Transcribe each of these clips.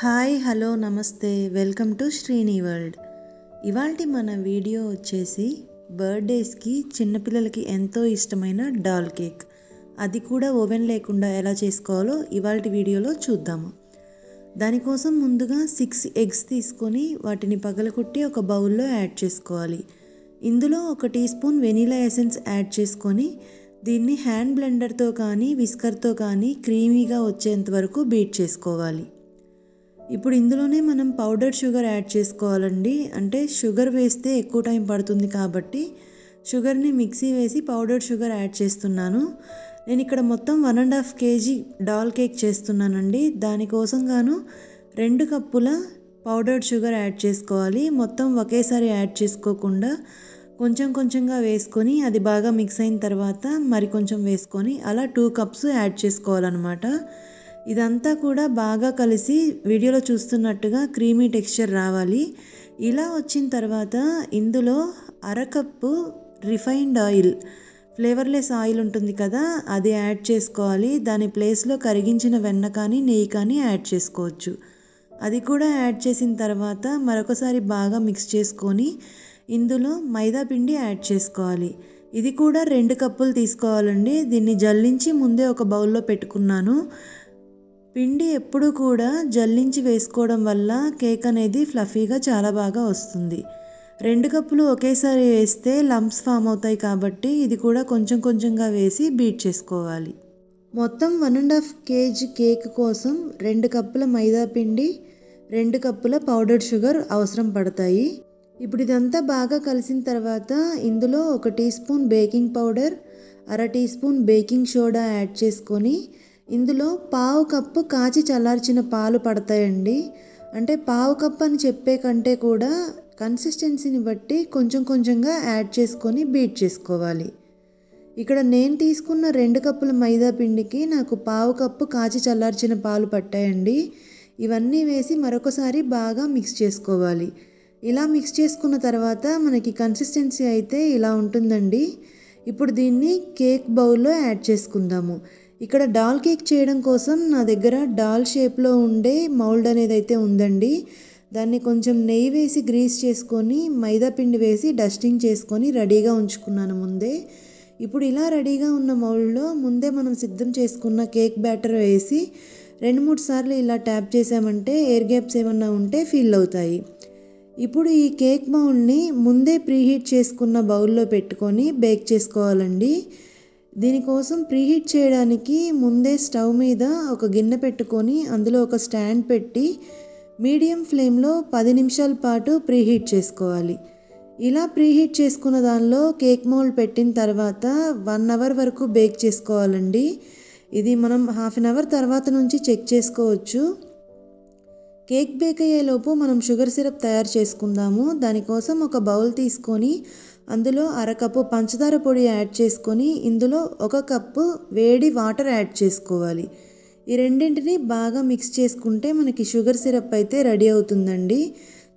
Hi hello నమస్తే welcome to Srini world. ఇవాల్టి మన వీడియో వచ్చేసి బర్త్డేస్కి చిన్నపిల్లలకి ఎంతో ఇష్టమైన డాల్ కేక్, అది కూడా ఓవెన్ లేకుండా ఎలా చేసుకోవాలో ఇవాల్టి వీడియోలో చూద్దాము. దానికోసం ముందుగా 6 ఎగ్స్ తీసుకొని వాటిని పగలగొట్టి ఒక బౌల్లో యాడ్ చేసుకోవాలి. ఇందులో 1 teaspoon vanilla essence add చేసుకొని దీన్ని హ్యాండ్ బ్లెండర్తో కానీ విస్కర్తో కానీ క్రీమీగా వచ్చేంత వరకు బీట్ చేసుకోవాలి. ఇప్పుడు ఇందులోనే మనం పౌడర్ షుగర్ యాడ్ చేసుకోవాలండి. అంటే షుగర్ వేస్తే ఎక్కువ టైం పడుతుంది కాబట్టి షుగర్ని మిక్సీ వేసి పౌడర్ షుగర్ యాడ్ చేస్తున్నాను. నేను ఇక్కడ మొత్తం 1.5 kg డాల్ కేక్ చేస్తున్నానండి. దానికోసం గాను 2 కప్పుల పౌడర్ షుగర్ యాడ్ చేసుకోవాలి. మొత్తం ఒకేసారి యాడ్ చేసుకోకుండా కొంచెం కొంచెంగా వేసుకొని అది బాగా మిక్స్ అయిన తర్వాత మరి కొంచెం వేసుకొని అలా 2 కప్స్ యాడ్ చేసుకోవాలన్నమాట. ఇదంతా కూడా బాగా కలిసి వీడియోలో చూస్తున్నట్టుగా క్రీమీ టెక్స్చర్ రావాలి. ఇలా వచ్చిన తర్వాత ఇందులో 1/2 cup refined oil, flavourless oil ఉంటుంది కదా, అది యాడ్ చేసుకోవాలి. దాని ప్లేస్లో కరిగించిన వెన్న కానీ నెయ్యి కానీ యాడ్ చేసుకోవచ్చు. అది కూడా యాడ్ చేసిన తర్వాత మరొకసారి బాగా మిక్స్ చేసుకొని ఇందులో మైదా పిండి యాడ్ చేసుకోవాలి. ఇది కూడా 2 కప్పులు తీసుకోవాలండి. దీన్ని జల్లించి ముందే ఒక బౌల్లో పెట్టుకున్నాను. పిండి ఎప్పుడు కూడా జల్లించి వేసుకోవడం వల్ల కేక్ అనేది ఫ్లఫీగా చాలా బాగా వస్తుంది. 2 కప్పులు ఒకేసారి వేస్తే లంప్స్ ఫామ్ అవుతాయి కాబట్టి ఇది కూడా కొంచెం కొంచెంగా వేసి బీట్ చేసుకోవాలి. మొత్తం 1.5 kg కేక్ కోసం 2 కప్పుల మైదా పిండి, 2 కప్పుల పౌడర్ షుగర్ అవసరం పడతాయి. ఇప్పుడు ఇదంతా బాగా కలిసిన తర్వాత ఇందులో 1 teaspoon baking powder, 1/2 teaspoon baking soda add చేసుకొని ఇందులో 1/2 కప్పు కాచి చల్లార్చిన పాలు పడతాయండి. అంటే 1/2 కప్పు అని చెప్పే కంటే కూడా కన్సిస్టెన్సీని బట్టి కొంచెం కొంచెంగా యాడ్ చేసుకొని బీట్ చేసుకోవాలి. ఇక్కడ నేను తీసుకున్న 2 కప్పుల మైదా పిండికి నాకు 1/2 కప్పు కాచి చల్లార్చిన పాలు పట్టాయండి. ఇవన్నీ వేసి మరొకసారి బాగా మిక్స్ చేసుకోవాలి. ఇలా మిక్స్ చేసుకున్న తర్వాత మనకి కన్సిస్టెన్సీ అయితే ఇలా ఉంటుందండి. ఇప్పుడు దీన్ని కేక్ బౌల్లో యాడ్ చేసుకుందాము. ఇక్కడ డాల్ కేక్ చేయడం కోసం నా దగ్గర డాల్ షేప్లో ఉండే మౌల్డ్ అనేది అయితే ఉందండి. దాన్ని కొంచెం నెయ్యి వేసి గ్రీస్ చేసుకొని మైదా పిండి వేసి డస్టింగ్ చేసుకొని రెడీగా ఉంచుకున్నాను ముందే. ఇప్పుడు ఇలా రెడీగా ఉన్న మౌల్డ్లో ముందే మనం సిద్ధం చేసుకున్న కేక్ బ్యాటర్ వేసి 2-3 సార్లు ఇలా ట్యాప్ చేసామంటే ఎయిర్ గ్యాప్స్ ఏమన్నా ఉంటే ఫిల్ అవుతాయి. ఇప్పుడు ఈ కేక్ మౌల్డ్ని ముందే ప్రీహీట్ చేసుకున్న బౌల్లో పెట్టుకొని బేక్ చేసుకోవాలండి. దీనికోసం ప్రీహీట్ చేయడానికి ముందే స్టవ్ మీద ఒక గిన్నె పెట్టుకొని అందులో ఒక స్టాండ్ పెట్టి మీడియం ఫ్లేమ్లో 10 నిమిషాల పాటు ప్రీహీట్ చేసుకోవాలి. ఇలా ప్రీహీట్ చేసుకున్న దానిలో కేక్ మౌల్డ్ పెట్టిన తర్వాత 1 అవర్ వరకు బేక్ చేసుకోవాలండి. ఇది మనం 1/2 అవర్ తర్వాత నుంచి చెక్ చేసుకోవచ్చు. కేక్ బేక్ అయ్యేలోపు మనం షుగర్ సిరప్ తయారు చేసుకుందాము. దానికోసం ఒక బౌల్ తీసుకొని అందులో 1/2 కప్పు పంచదార పొడి యాడ్ చేసుకొని ఇందులో 1 కప్పు వేడి వాటర్ యాడ్ చేసుకోవాలి. ఈ రెండింటిని బాగా మిక్స్ చేసుకుంటే మనకి షుగర్ సిరప్ అయితే రెడీ అవుతుందండి.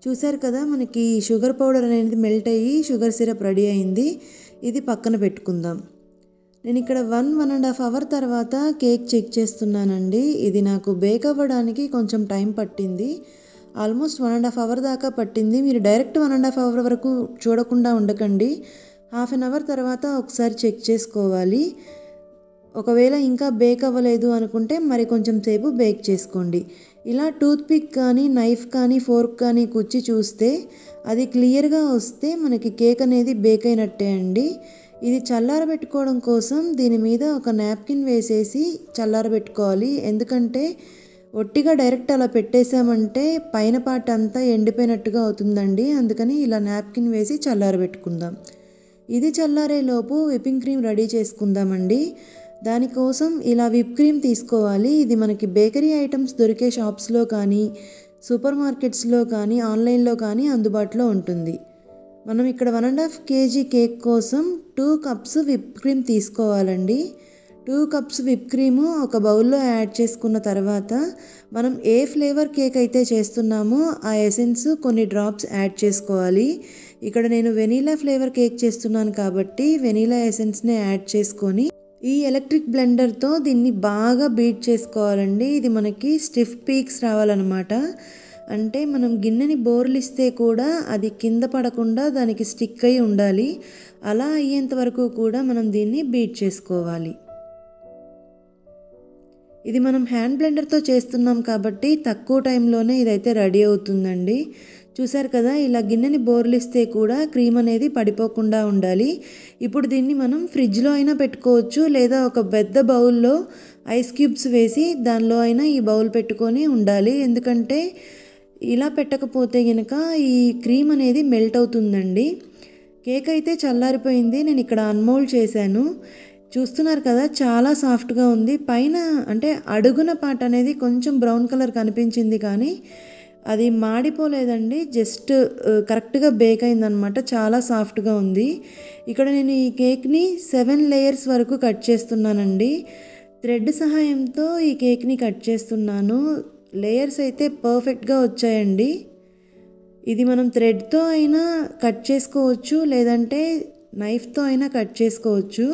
చూసారు కదా, మనకి షుగర్ పౌడర్ అనేది మెల్ట్ అయ్యి షుగర్ సిరప్ రెడీ అయింది. ఇది పక్కన పెట్టుకుందాం. నేను ఇక్కడ 1.5 అవర్ తర్వాత కేక్ చెక్ చేస్తున్నానండి. ఇది నాకు బేక్ అవ్వడానికి కొంచెం టైం పట్టింది. ఆల్మోస్ట్ 1.5 అవర్ దాకా పట్టింది. మీరు డైరెక్ట్ 1.5 అవర్ వరకు చూడకుండా ఉండకండి. 1/2 అవర్ తర్వాత ఒకసారి చెక్ చేసుకోవాలి. ఒకవేళ ఇంకా బేక్ అవ్వలేదు అనుకుంటే మరి కొంచెం సేపు బేక్ చేసుకోండి. ఇలా టూత్ పిక్ కానీ నైఫ్ కానీ ఫోర్క్ కానీ కుచ్చి చూస్తే అది క్లియర్గా వస్తే మనకి కేక్ అనేది బేక్ అయినట్టే అండి. ఇది చల్లారబెట్టుకోవడం కోసం దీని మీద ఒక నాప్కిన్ వేసేసి చల్లారబెట్టుకోవాలి. ఎందుకంటే ఒట్టిగా డైరెక్ట్ అలా పెట్టేసామంటే పైన పార్ట్ అంతా ఎండిపోయినట్టుగా అవుతుందండి. అందుకని ఇలా నాప్కిన్ వేసి చల్లారబెట్టుకుందాం. ఇది చల్లారేలోపు విప్పింగ్ క్రీమ్ రెడీ చేసుకుందామండి. దానికోసం ఇలా విప్ క్రీమ్ తీసుకోవాలి. ఇది మనకి బేకరీ ఐటమ్స్ దొరికే షాప్స్లో కానీ సూపర్ మార్కెట్స్లో కానీ ఆన్లైన్లో కానీ అందుబాటులో ఉంటుంది. మనం ఇక్కడ 1.5 kg కేక్ కోసం 2 కప్స్ విప్ క్రీమ్ తీసుకోవాలండి. 2 కప్స్ విప్ క్రీము ఒక బౌల్లో యాడ్ చేసుకున్న తర్వాత మనం ఏ ఫ్లేవర్ కేక్ అయితే చేస్తున్నామో ఆ ఎసెన్స్ కొన్ని డ్రాప్స్ యాడ్ చేసుకోవాలి. ఇక్కడ నేను వెనీలా ఫ్లేవర్ కేక్ చేస్తున్నాను కాబట్టి వెనీలా ఎసెన్స్ని యాడ్ చేసుకొని ఈ ఎలక్ట్రిక్ బ్లెండర్తో దీన్ని బాగా బీట్ చేసుకోవాలండి. ఇది మనకి స్టిఫ్ పీక్స్ రావాలన్నమాట. అంటే మనం గిన్నెని బోర్లిస్తే కూడా అది కింద పడకుండా దానికి స్టిక్ అయి ఉండాలి. అలా అయ్యేంత వరకు కూడా మనం దీన్ని బీట్ చేసుకోవాలి. ఇది మనం హ్యాండ్ బ్లెండర్తో చేస్తున్నాం కాబట్టి తక్కువ టైంలోనే ఇదైతే రెడీ అవుతుందండి. చూసారు కదా, ఇలా గిన్నెని బోర్లిస్తే కూడా క్రీమ్ అనేది పడిపోకుండా ఉండాలి. ఇప్పుడు దీన్ని మనం ఫ్రిడ్జ్లో అయినా పెట్టుకోవచ్చు, లేదా ఒక పెద్ద బౌల్లో ఐస్ క్యూబ్స్ వేసి దానిలో అయినా ఈ బౌల్ పెట్టుకొని ఉండాలి. ఎందుకంటే ఇలా పెట్టకపోతే కనుక ఈ క్రీమ్ అనేది మెల్ట్ అవుతుందండి. కేక్ అయితే చల్లారిపోయింది. నేను ఇక్కడ అన్మోల్డ్ చేశాను. చూస్తున్నారు కదా, చాలా సాఫ్ట్గా ఉంది. పైన అంటే అడుగున పార్ట్ అనేది కొంచెం బ్రౌన్ కలర్ కనిపించింది, కానీ అది మాడిపోలేదండి. జస్ట్ కరెక్ట్గా బేక్ అయిందనమాట. చాలా సాఫ్ట్గా ఉంది. ఇక్కడ నేను ఈ కేక్ని 7 లేయర్స్ వరకు కట్ చేస్తున్నానండి. థ్రెడ్ సహాయంతో ఈ కేక్ని కట్ చేస్తున్నాను. లేయర్స్ అయితే పర్ఫెక్ట్గా వచ్చాయండి. ఇది మనం థ్రెడ్తో అయినా కట్ చేసుకోవచ్చు, లేదంటే నైఫ్తో అయినా కట్ చేసుకోవచ్చు.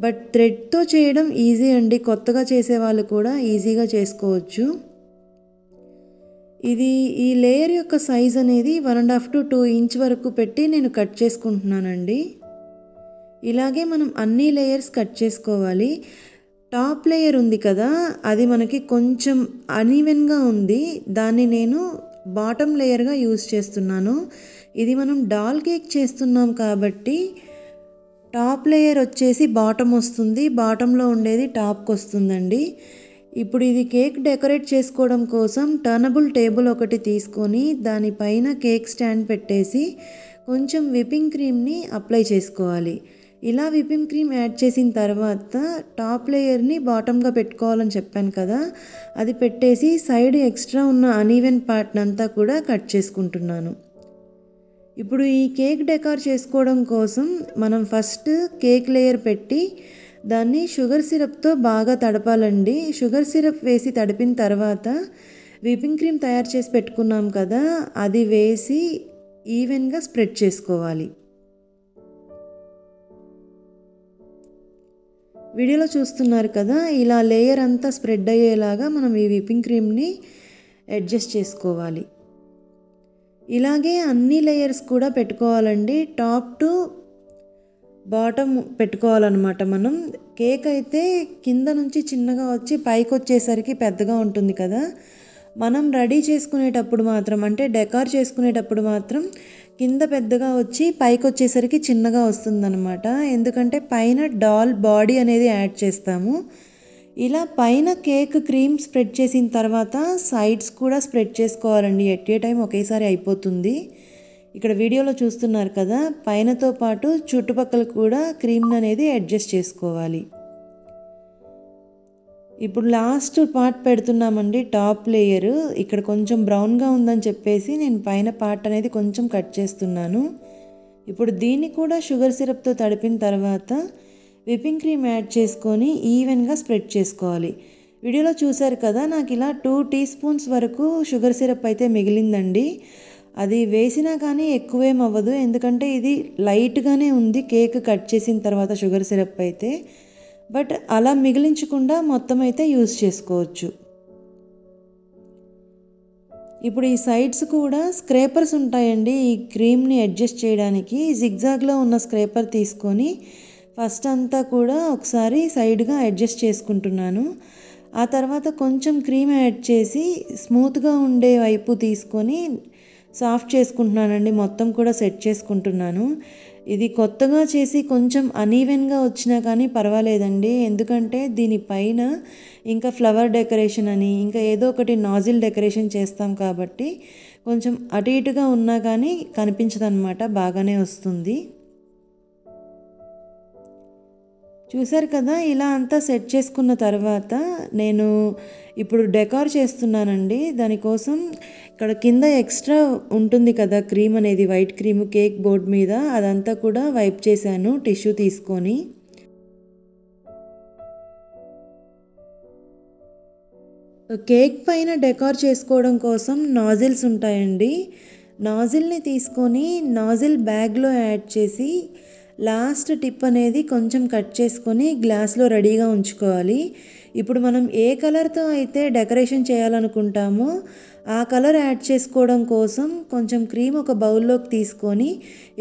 బట్ థ్రెడ్తో చేయడం ఈజీ అండి. కొత్తగా చేసే వాళ్ళు కూడా ఈజీగా చేసుకోవచ్చు. ఇది ఈ లేయర్ యొక్క సైజ్ అనేది 1.5 to 2 ఇంచ్ వరకు పెట్టి నేను కట్ చేసుకుంటున్నానండి. ఇలాగే మనం అన్ని లేయర్స్ కట్ చేసుకోవాలి. టాప్ లేయర్ ఉంది కదా, అది మనకి కొంచెం అన్ఈవెన్గా ఉంది. దాన్ని నేను బాటమ్ లేయర్గా యూజ్ చేస్తున్నాను. ఇది మనం డాల్ కేక్ చేస్తున్నాం కాబట్టి టాప్ లేయర్ వచ్చేసి బాటమ్ వస్తుంది, బాటంలో ఉండేది టాప్కి వస్తుందండి. ఇప్పుడు ఇది కేక్ డెకరేట్ చేసుకోవడం కోసం టర్నబుల్ టేబుల్ ఒకటి తీసుకొని దానిపైన కేక్ స్టాండ్ పెట్టేసి కొంచెం విప్పింగ్ క్రీమ్ని అప్లై చేసుకోవాలి. ఇలా విప్పింగ్ క్రీమ్ యాడ్ చేసిన తర్వాత టాప్ లేయర్ని బాటమ్గా పెట్టుకోవాలని చెప్పాను కదా, అది పెట్టేసి సైడ్ ఎక్స్ట్రా ఉన్న అన్ఈవెన్ పార్ట్ అంతా కూడా కట్ చేసుకుంటున్నాను. ఇప్పుడు ఈ కేక్ డెకార్ చేసుకోవడం కోసం మనం ఫస్ట్ కేక్ లేయర్ పెట్టి దాన్ని షుగర్ సిరప్తో బాగా తడపాలండి. షుగర్ సిరప్ వేసి తడిపిన తర్వాత విప్పింగ్ క్రీమ్ తయారు చేసి పెట్టుకున్నాం కదా, అది వేసి ఈవెన్గా స్ప్రెడ్ చేసుకోవాలి. వీడియోలో చూస్తున్నారు కదా, ఇలా లేయర్ అంతా స్ప్రెడ్ అయ్యేలాగా మనం ఈ విప్పింగ్ క్రీమ్ని అడ్జస్ట్ చేసుకోవాలి. ఇలాగే అన్ని లేయర్స్ కూడా పెట్టుకోవాలండి. టాప్ టు బాటమ్ పెట్టుకోవాలన్నమాట. మనం కేక్ అయితే కింద నుంచి చిన్నగా వచ్చి పైకి వచ్చేసరికి పెద్దగా ఉంటుంది కదా, మనం రెడీ చేసుకునేటప్పుడు మాత్రం అంటే డెకార్ చేసుకునేటప్పుడు మాత్రం కింద పెద్దగా వచ్చి పైకి వచ్చేసరికి చిన్నగా వస్తుందన్నమాట. ఎందుకంటే పైన డాల్ బాడీ అనేది యాడ్ చేస్తాము. ఇలా పైన కేక్ క్రీమ్ స్ప్రెడ్ చేసిన తర్వాత సైడ్స్ కూడా స్ప్రెడ్ చేసుకోవాలండి. ఎట్ ఏ టైం ఒకేసారి అయిపోతుంది. ఇక్కడ వీడియోలో చూస్తున్నారు కదా, పైనతో పాటు చుట్టుపక్కల కూడా క్రీమ్ అనేది అడ్జస్ట్ చేసుకోవాలి. ఇప్పుడు లాస్ట్ పార్ట్ పెడుతున్నామండి, టాప్ లేయర్. ఇక్కడ కొంచెం బ్రౌన్గా ఉందని చెప్పేసి నేను పైన పార్ట్ అనేది కొంచెం కట్ చేస్తున్నాను. ఇప్పుడు దీన్ని కూడా షుగర్ సిరప్తో తడిపిన తర్వాత విప్పింగ్ క్రీమ్ యాడ్ చేసుకొని ఈవెన్గా స్ప్రెడ్ చేసుకోవాలి. వీడియోలో చూసారు కదా, నాకు ఇలా 2 teaspoons వరకు షుగర్ సిరప్ అయితే మిగిలిందండి. అది వేసినా కానీ ఎక్కువేం అవ్వదు, ఎందుకంటే ఇది లైట్గానే ఉంది కేక్ కట్ చేసిన తర్వాత షుగర్ సిరప్ అయితే. బట్ అలా మిగిలించకుండా మొత్తం అయితే యూజ్ చేసుకోవచ్చు. ఇప్పుడు ఈ సైడ్స్ కూడా స్క్రేపర్స్ ఉంటాయండి. ఈ క్రీమ్ని అడ్జస్ట్ చేయడానికి జిగ్జాగ్లో ఉన్న స్క్రేపర్ తీసుకొని ఫస్ట్ అంతా కూడా ఒకసారి సైడ్గా అడ్జస్ట్ చేసుకుంటున్నాను. ఆ తర్వాత కొంచెం క్రీమ్ యాడ్ చేసి స్మూత్గా ఉండే వైపు తీసుకొని సాఫ్ట్ చేసుకుంటున్నానండి. మొత్తం కూడా సెట్ చేసుకుంటున్నాను. ఇది కొత్తగా చేసి కొంచెం అనీవెన్గా వచ్చినా కానీ పర్వాలేదండి, ఎందుకంటే దీనిపైన ఇంకా ఫ్లవర్ డెకరేషన్ అని ఇంకా ఏదో ఒకటి నాజిల్ డెకరేషన్ చేస్తాం కాబట్టి కొంచెం అటు ఇటుగా ఉన్నా కానీ కనిపించదన్నమాట, బాగానే వస్తుంది. చూసారు కదా, ఇలా అంతా సెట్ చేసుకున్న తర్వాత నేను ఇప్పుడు డెకార్ చేస్తున్నానండి. దానికోసం ఇక్కడ కింద ఎక్స్ట్రా ఉంటుంది కదా క్రీమ్ అనేది, వైట్ క్రీమ్ కేక్ బోర్డ్ మీద, అదంతా కూడా వైప్ చేశాను టిష్యూ తీసుకొని. కేక్ పైన డెకార్ చేసుకోవడం కోసం నాజిల్స్ ఉంటాయండి. నాజిల్ని తీసుకొని నాజిల్ బ్యాగ్లో యాడ్ చేసి లాస్ట్ టిప్ అనేది కొంచెం కట్ చేసుకొని గ్లాస్లో రెడీగా ఉంచుకోవాలి. ఇప్పుడు మనం ఏ కలర్తో అయితే డెకరేషన్ చేయాలనుకుంటామో ఆ కలర్ యాడ్ చేసుకోవడం కోసం కొంచెం క్రీమ్ ఒక బౌల్లోకి తీసుకొని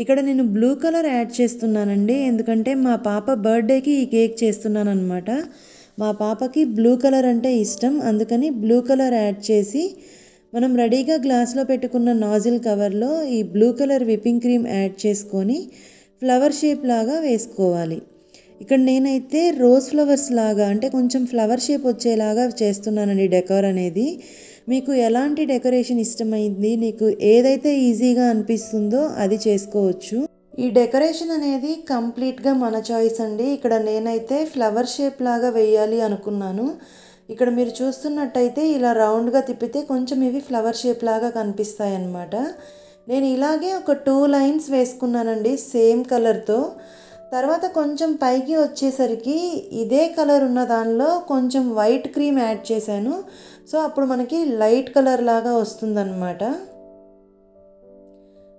ఇక్కడ నేను బ్లూ కలర్ యాడ్ చేస్తున్నానండి. ఎందుకంటే మా పాప బర్త్డేకి ఈ కేక్ చేస్తున్నాను అనమాట. మా పాపకి బ్లూ కలర్ అంటే ఇష్టం, అందుకని బ్లూ కలర్ యాడ్ చేసి మనం రెడీగా గ్లాస్లో పెట్టుకున్న నాజిల్ కవర్లో ఈ blue colour whipping cream add చేసుకొని ఫ్లవర్ షేప్ లాగా వేసుకోవాలి. ఇక్కడ నేనైతే రోజ్ ఫ్లవర్స్ లాగా అంటే కొంచెం ఫ్లవర్ షేప్ వచ్చేలాగా చేస్తున్నానండి డెకోర్ అనేది. మీకు ఎలాంటి డెకరేషన్ ఇష్టమైంది, నీకు ఏదైతే ఈజీగా అనిపిస్తుందో అది చేసుకోవచ్చు. ఈ డెకరేషన్ అనేది కంప్లీట్గా మన చాయిస్ అండి. ఇక్కడ నేనైతే ఫ్లవర్ షేప్ లాగా వేయాలి అనుకున్నాను. ఇక్కడ మీరు చూస్తున్నట్టయితే ఇలా రౌండ్గా తిప్పితే కొంచెం ఇవి ఫ్లవర్ షేప్ లాగా కనిపిస్తాయి అన్నమాట. నేను ఇలాగే ఒక 2 లైన్స్ వేసుకున్నానండి సేమ్ కలర్తో. తర్వాత కొంచెం పైకి వచ్చేసరికి ఇదే కలర్ ఉన్న దానిలో కొంచెం వైట్ క్రీమ్ యాడ్ చేశాను. సో అప్పుడు మనకి లైట్ కలర్ లాగా వస్తుందన్నమాట.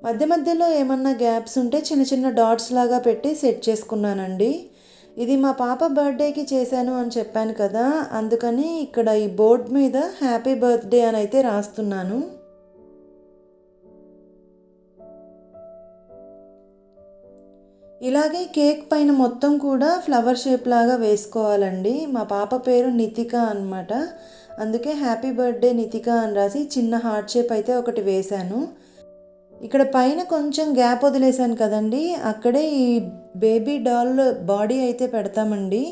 మధ్య మధ్యలో ఏమన్నా గ్యాప్స్ ఉంటే చిన్న చిన్న డాట్స్ లాగా పెట్టి సెట్ చేసుకున్నానండి. ఇది మా పాప బర్త్డేకి చేశాను అని చెప్పాను కదా, అందుకని ఇక్కడ ఈ బోర్డ్ మీద హ్యాపీ బర్త్డే అని అయితే రాస్తున్నాను. ఇలాగే కేక్ పైన మొత్తం కూడా ఫ్లవర్ షేప్ లాగా వేసుకోవాలండి. మా పాప పేరు నితిక అన్నమాట, అందుకే హ్యాపీ బర్త్డే నితిక అని రాసి చిన్న హార్ట్ షేప్ అయితే ఒకటి వేశాను. ఇక్కడ పైన కొంచెం గ్యాప్ వదిలేసాను కదండి, అక్కడే ఈ బేబీ డాల్ బాడీ అయితే పెడతామండి.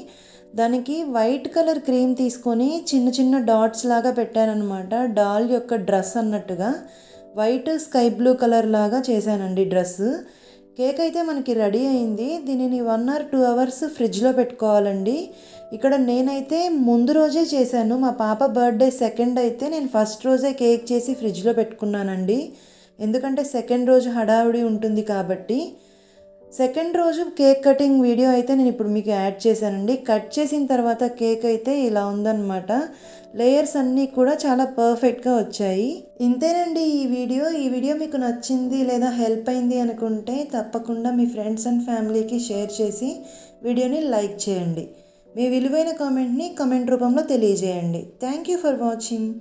దానికి వైట్ కలర్ క్రీమ్ తీసుకొని చిన్న చిన్న డాట్స్ లాగా పెట్టానన్నమాట. డాల్ యొక్క డ్రెస్ అన్నట్టుగా వైట్ స్కై బ్లూ కలర్ లాగా చేశానండి డ్రెస్. కేక్ అయితే మనకి రెడీ అయింది. దీనిని 1 or 2 hours ఫ్రిడ్జ్లో పెట్టుకోవాలండి. ఇక్కడ నేనైతే ముందు రోజే చేశాను. మా పాప బర్త్డే సెకండ్ అయితే నేను ఫస్ట్ రోజే కేక్ చేసి ఫ్రిడ్జ్లో పెట్టుకున్నానండి. ఎందుకంటే సెకండ్ రోజు హడావుడి ఉంటుంది కాబట్టి. సెకండ్ రోజు కేక్ కటింగ్ వీడియో అయితే నేను ఇప్పుడు మీకు యాడ్ చేశానండి. కట్ చేసిన తర్వాత కేక్ అయితే ఇలా ఉందన్నమాట. లేయర్స్ అన్నీ కూడా చాలా పర్ఫెక్ట్గా వచ్చాయి. ఇంతేనండి ఈ వీడియో మీకు నచ్చింది లేదా హెల్ప్ అయింది అనుకుంటే తప్పకుండా మీ ఫ్రెండ్స్ అండ్ ఫ్యామిలీకి షేర్ చేసి వీడియోని లైక్ చేయండి. మీ విలువైన కామెంట్ని కామెంట్ రూపంలో తెలియజేయండి. Thank you for watching.